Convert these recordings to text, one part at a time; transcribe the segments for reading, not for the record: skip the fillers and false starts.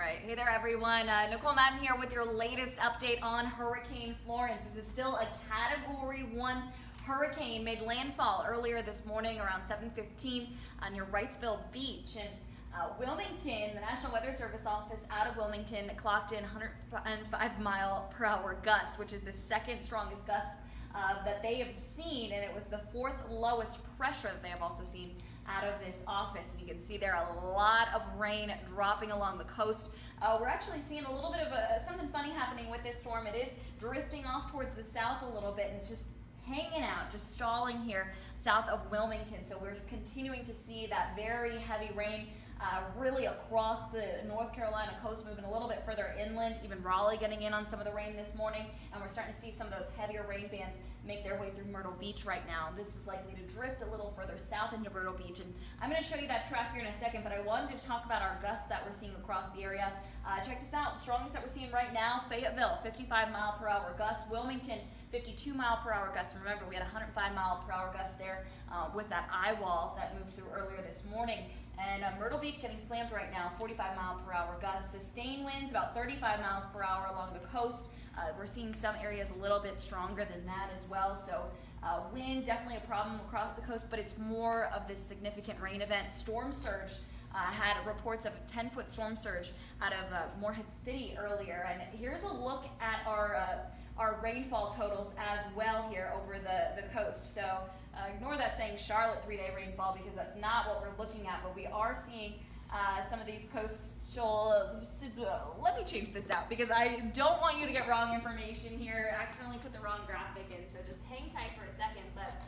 right, hey there everyone. Nicole Madden here with your latest update on Hurricane Florence. This is still a Category 1 hurricane, made landfall earlier this morning around 7:15 near Wrightsville Beach. And Wilmington, the National Weather Service office out of Wilmington clocked in 105-mile-per-hour gusts, which is the second strongest gust that they have seen, and it was the fourth lowest pressure that they have also seen out of this office. And you can see there a lot of rain dropping along the coast. We're actually seeing a little bit of something funny happening with this storm. It is drifting off towards the south a little bit, and it's just hanging out, just stalling here south of Wilmington. So we're continuing to see that very heavy rain really across the North Carolina coast, moving a little bit further inland, even Raleigh getting in on some of the rain this morning, and we're starting to see some of those heavier rain bands make their way through Myrtle Beach right now. This is likely to drift a little further south into Myrtle Beach, and I'm going to show you that track here in a second, but I wanted to talk about our gusts that we're seeing across the area. Check this out. The strongest that we're seeing right now, Fayetteville, 55-mile-per-hour gusts. Wilmington, 52-mile-per-hour gusts. Remember, we had 105-mile-per-hour gusts there with that eye wall that moved through earlier this morning. And Myrtle Beach getting slammed right now, 45-mile-per-hour gusts. Sustained winds about 35 miles per hour along the coast. We're seeing some areas a little bit stronger than that as well. So wind, definitely a problem across the coast, but it's more of this significant rain event. Storm surge. Had reports of a 10-foot storm surge out of Morehead City earlier. And here's a look at our rainfall totals as well here over the coast. So ignore that saying Charlotte 3-day rainfall, because that's not what we're looking at, but we are seeing some of these coastal, let me change this out because I don't want you to get wrong information here, accidentally put the wrong graphic in, so just hang tight for a second. But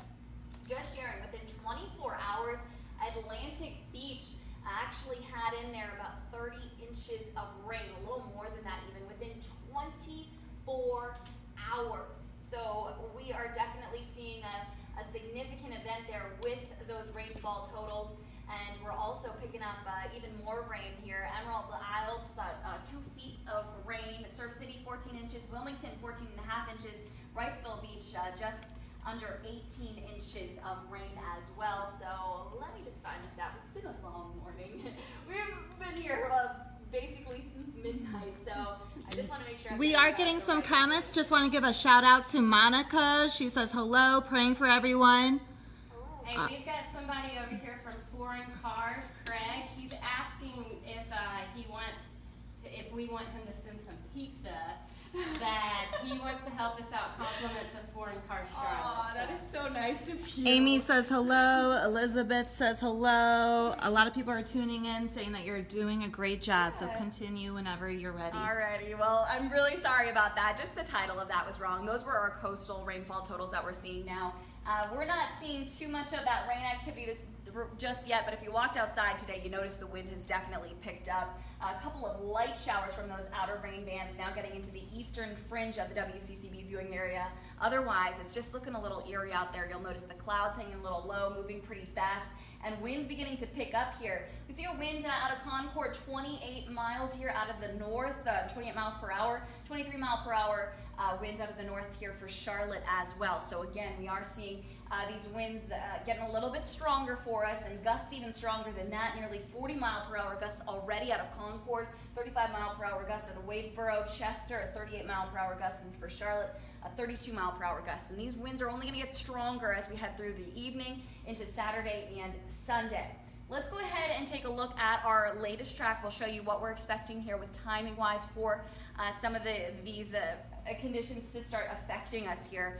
just sharing, within 24 hours, Atlantic Beach actually had in there about 30 inches of rain, a little more than that even, within 24 hours. So we are definitely seeing a significant event there with those rainfall totals, and we're also picking up even more rain here. Emerald Isle, 2 feet of rain. Surf City, 14 inches. Wilmington, 14.5 inches. Wrightsville Beach, just under 18 inches of rain as well. So let me just find this out. It's been a long morning. We've been here basically since midnight, so I just want to make sure. We are getting some comments. Just want to give a shout out to Monica. She says hello, praying for everyone. Hello. Hey, we've got somebody over here from Flooring Cars, Craig. He's asking if we want him to send some pizza. That he wants to help us out. Compliments of Flooring Cars, Charlotte. Aw, that is so nice of you. Amy says hello. Elizabeth says hello. A lot of people are tuning in saying that you're doing a great job, so continue whenever you're ready. Alrighty, well, I'm really sorry about that. Just the title of that was wrong. Those were our coastal rainfall totals that we're seeing now. We're not seeing too much of that rain activity just yet, but if you walked outside today, you notice the wind has definitely picked up. A couple of light showers from those outer rain bands now getting into the eastern fringe of the WCCB viewing area. Otherwise, it's just looking a little eerie out there. You'll notice the clouds hanging a little low, moving pretty fast, and winds beginning to pick up here. We see a wind out of Concord, 28 miles here out of the north, 28 miles per hour, 23 mile per hour wind out of the north here for Charlotte as well. So again, we are seeing these winds getting a little bit stronger for us, and gusts even stronger than that. Nearly 40 mile per hour gusts already out of Concord, 35 mile per hour gusts out of Wadesboro, Chester, a 38 mile per hour gust, and for Charlotte, a 32 mile per hour gust. And these winds are only going to get stronger as we head through the evening into Saturday and Sunday. Let's go ahead and take a look at our latest track. We'll show you what we're expecting here with timing wise for some of these conditions to start affecting us here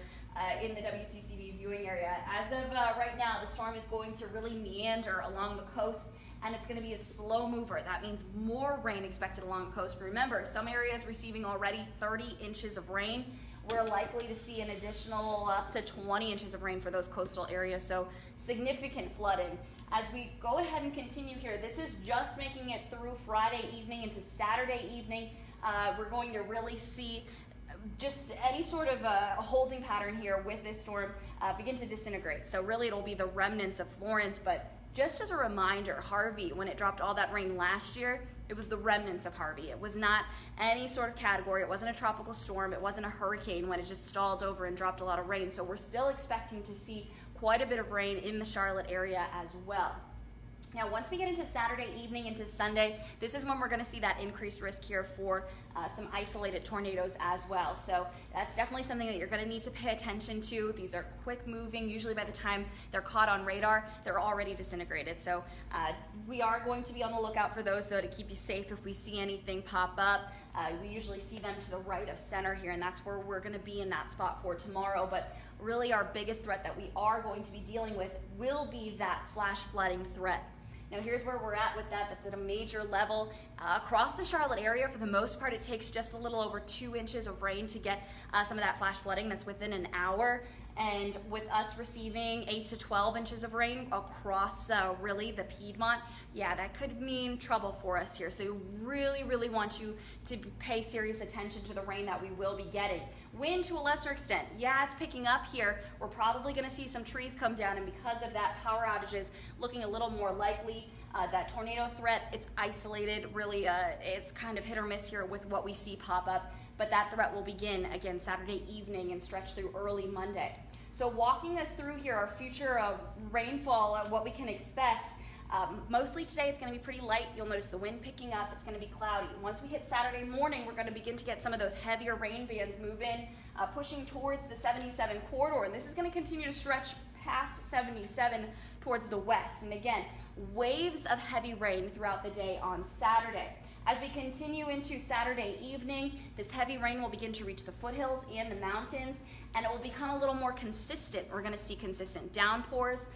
in the WCCB viewing area. As of right now, the storm is going to really meander along the coast, and it's going to be a slow mover. That means more rain expected along the coast. Remember, some areas receiving already 30 inches of rain. We're likely to see an additional up to 20 inches of rain for those coastal areas, so significant flooding. As we go ahead and continue here, this is just making it through Friday evening into Saturday evening. We're going to really see just any sort of holding pattern here with this storm begin to disintegrate. So really it'll be the remnants of Florence, but just as a reminder, Harvey, when it dropped all that rain last year, it was the remnants of Harvey. It was not any sort of category. It wasn't a tropical storm. It wasn't a hurricane when it just stalled over and dropped a lot of rain. So we're still expecting to see quite a bit of rain in the Charlotte area as well. Now, once we get into Saturday evening into Sunday, this is when we're going to see that increased risk here for some isolated tornadoes as well. So that's definitely something that you're going to need to pay attention to. These are quick moving. Usually by the time they're caught on radar, they're already disintegrated. So we are going to be on the lookout for those, though, to keep you safe if we see anything pop up. We usually see them to the right of center here, and that's where we're going to be in that spot for tomorrow. But really our biggest threat that we are going to be dealing with will be that flash flooding threat. Now here's where we're at with that. That's at a major level. Across the Charlotte area, for the most part, it takes just a little over 2 inches of rain to get some of that flash flooding. That's within an hour. And with us receiving 8 to 12 inches of rain across really the Piedmont, yeah, that could mean trouble for us here. So really, really want you to pay serious attention to the rain that we will be getting. Wind to a lesser extent, yeah, it's picking up here. We're probably going to see some trees come down, and because of that, power outages looking a little more likely. That tornado threat, it's isolated, really it's kind of hit or miss here with what we see pop up, but that threat will begin again Saturday evening and stretch through early Monday. So walking us through here our future rainfall, what we can expect, mostly today it's going to be pretty light. You'll notice the wind picking up, it's going to be cloudy. Once we hit Saturday morning, we're going to begin to get some of those heavier rain bands move in, pushing towards the 77 corridor, and this is going to continue to stretch past 77 towards the west. And again, waves of heavy rain throughout the day on Saturday. As we continue into Saturday evening, this heavy rain will begin to reach the foothills and the mountains, and it will become a little more consistent. We're going to see consistent downpours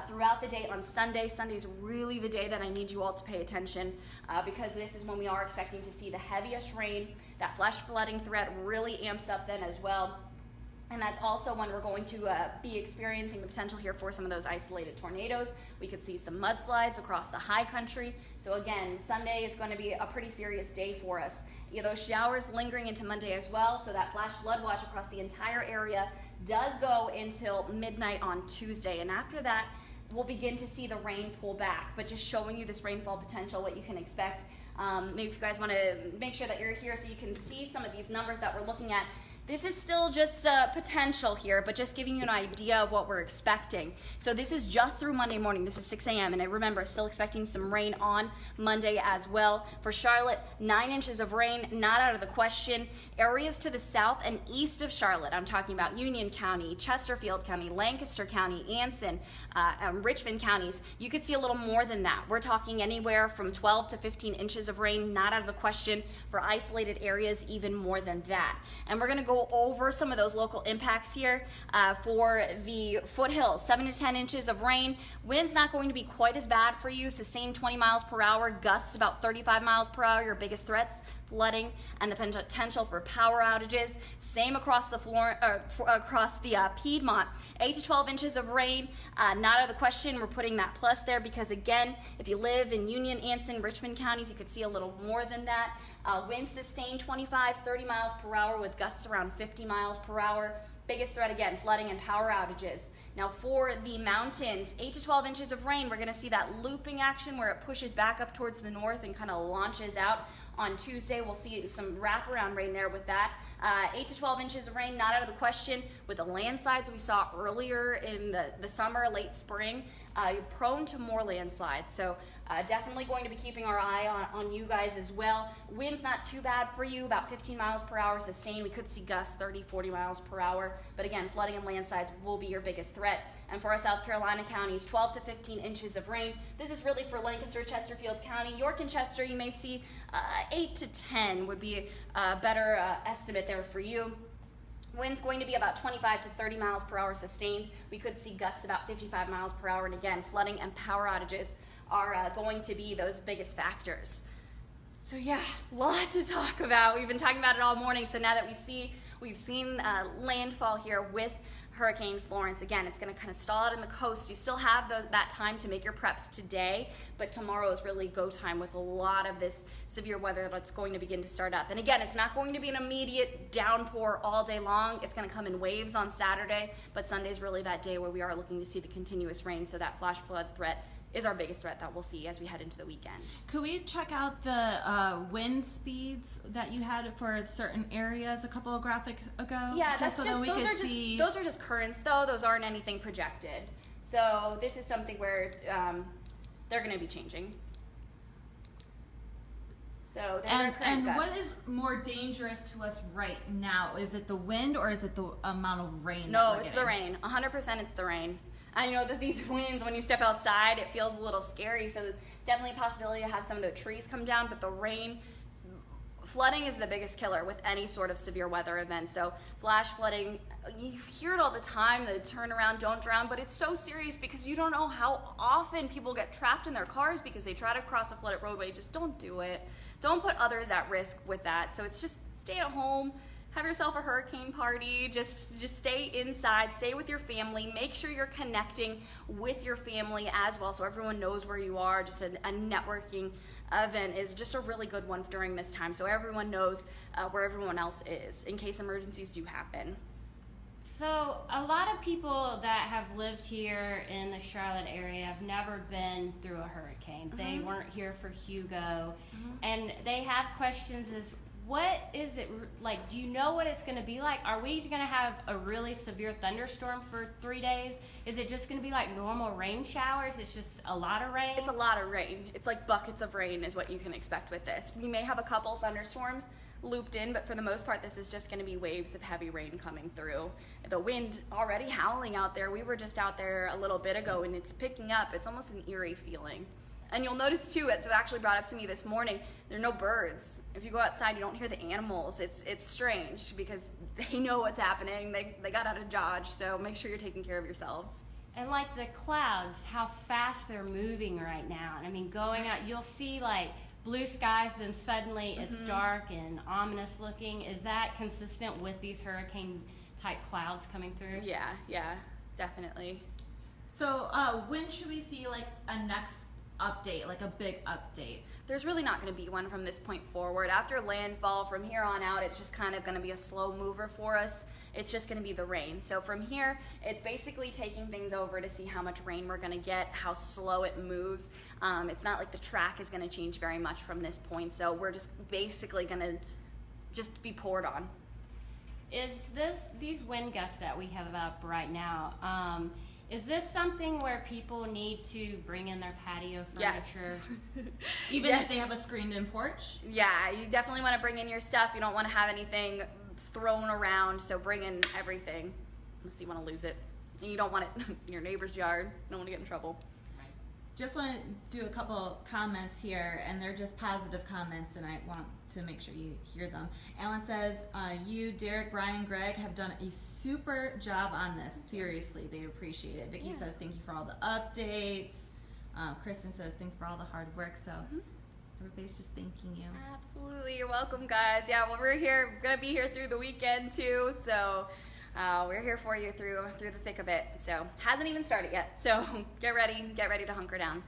throughout the day on Sunday. Sunday's really the day that I need you all to pay attention because this is when we are expecting to see the heaviest rain. That flash flooding threat really amps up then as well. And that's also when we're going to be experiencing the potential here for some of those isolated tornadoes. We could see some mudslides across the high country. So again, Sunday is going to be a pretty serious day for us. You know, those showers lingering into Monday as well, so that flash flood watch across the entire area does go until midnight on Tuesday. And after that, we'll begin to see the rain pull back. But just showing you this rainfall potential, what you can expect. Maybe if you guys want to make sure that you're here so you can see some of these numbers that we're looking at. This is still just potential here, but just giving you an idea of what we're expecting. So this is just through Monday morning. This is 6 a.m. and I remember still expecting some rain on Monday as well. For Charlotte, 9 inches of rain, not out of the question. Areas to the south and east of Charlotte, I'm talking about Union County, Chesterfield County, Lancaster County, Anson, Richmond counties, you could see a little more than that. We're talking anywhere from 12 to 15 inches of rain, not out of the question. For isolated areas, even more than that. And we're going to go over some of those local impacts here for the foothills. 7 to 10 inches of rain. Wind's not going to be quite as bad for you. Sustained 20 miles per hour. Gusts about 35 miles per hour. Your biggest threats, flooding and the potential for power outages. Same across the Piedmont. 8 to 12 inches of rain. Not out of the question. We're putting that plus there because again, if you live in Union, Anson, Richmond counties, you could see a little more than that. Winds sustained 25, 30 miles per hour with gusts around 50 miles per hour. Biggest threat again, flooding and power outages. Now for the mountains, 8 to 12 inches of rain, we're going to see that looping action where it pushes back up towards the north and kind of launches out. On Tuesday, we'll see some wraparound rain there with that. 8 to 12 inches of rain, not out of the question. With the landslides we saw earlier in the summer, late spring, you're prone to more landslides. So definitely going to be keeping our eye on you guys as well. Wind's not too bad for you, about 15 miles per hour sustained. We could see gusts 30, 40 miles per hour. But again, flooding and landslides will be your biggest threat. And for our South Carolina counties, 12 to 15 inches of rain. This is really for Lancaster, Chesterfield County. York and Chester, you may see 8 to 10 would be a better estimate there for you. Wind's going to be about 25 to 30 miles per hour sustained. We could see gusts about 55 miles per hour. And again, flooding and power outages are going to be those biggest factors. So yeah, a lot to talk about. We've been talking about it all morning. So now that we've seen landfall here with Hurricane Florence, again, it's going to kind of stall out in the coast. You still have that time to make your preps today, but tomorrow is really go time with a lot of this severe weather that's going to begin to start up. And again, it's not going to be an immediate downpour all day long. It's going to come in waves on Saturday, but Sunday is really that day where we are looking to see the continuous rain, so that flash flood threat is our biggest threat that we'll see as we head into the weekend. Could we check out the wind speeds that you had for certain areas a couple of graphics ago? Yeah, those are just currents though. Those aren't anything projected. So this is something where they're going to be changing. So there's our current And gusts. what is more dangerous to us right now? Is it the wind or is it the amount of rain? No, that we're it's the getting? rain. 100% it's the rain. I know that these winds, when you step outside, it feels a little scary. So definitely a possibility to have some of the trees come down, but the rain, flooding is the biggest killer with any sort of severe weather event. So flash flooding, you hear it all the time, the turn around, don't drown, but it's so serious because you don't know how often people get trapped in their cars because they try to cross a flooded roadway. Just don't do it. Don't put others at risk with that. So it's just stay at home. Have yourself a hurricane party. Just stay inside. Stay with your family. Make sure you're connecting with your family as well, so everyone knows where you are. Just a networking event is just a really good one during this time, so everyone knows where everyone else is in case emergencies do happen. So a lot of people that have lived here in the Charlotte area have never been through a hurricane. They weren't here for Hugo, and they have questions as what is it like? Do you know what it's going to be like? Are we going to have a really severe thunderstorm for 3 days? Is it just going to be like normal rain showers? It's just a lot of rain? It's a lot of rain. It's like buckets of rain is what you can expect with this. We may have a couple thunderstorms looped in, but for the most part, this is just going to be waves of heavy rain coming through. The wind already howling out there. We were just out there a little bit ago, and it's picking up. It's almost an eerie feeling. And you'll notice too, it's actually brought up to me this morning, there are no birds. If you go outside, you don't hear the animals. It's strange because they know what's happening. They got out of Dodge, so make sure you're taking care of yourselves. And like the clouds, how fast they're moving right now. I mean, going out, you'll see like blue skies, and suddenly it's dark and ominous looking. Is that consistent with these hurricane type clouds coming through? Yeah, definitely. So when should we see like a next update, like a big update? There's really not going to be one from this point forward. After landfall, from here on out, it's just kind of going to be a slow mover for us. It's just going to be the rain. So from here, it's basically taking things over to see how much rain we're going to get, how slow it moves. It's not like the track is going to change very much from this point. So we're just basically going to just be poured on. Is these wind gusts that we have up right now, is this something where people need to bring in their patio furniture? Even if they have a screened-in porch? Yeah, you definitely want to bring in your stuff. You don't want to have anything thrown around, so bring in everything unless you want to lose it. And you don't want it in your neighbor's yard. You don't want to get in trouble. Just want to do a couple comments here, and they're just positive comments, and I want to make sure you hear them. Alan says, you, Derek, Brian, and Greg have done a super job on this. Seriously, they appreciate it. Vicky says, thank you for all the updates. Kristen says, thanks for all the hard work. So everybody's just thanking you. Absolutely. You're welcome, guys. Yeah, well, we're here. We're going to be here through the weekend, too, so we're here for you through the thick of it. So hasn't even started yet. So get ready to hunker down.